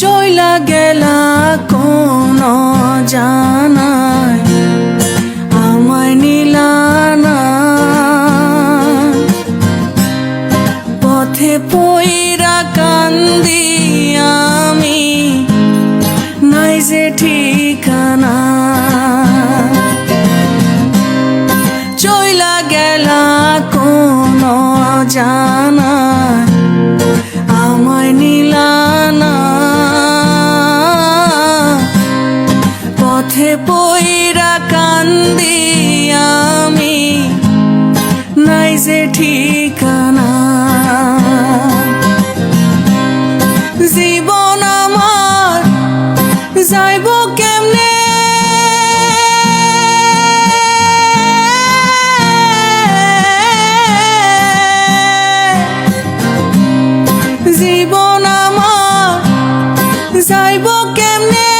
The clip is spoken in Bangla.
চইলা গেলা কোন জানায় আমায় নিলা না। পথে পইরা কান্দি আমি, নাই যে ঠিকানা। চইলা গেলা কোন জানায় আমায় নিলা না। পথে পইরা কান্দি আমি, নাই যে ঠিকানা। জীবন আমার যাইব কেমনে, জীবন আমার যাইব কেমনে।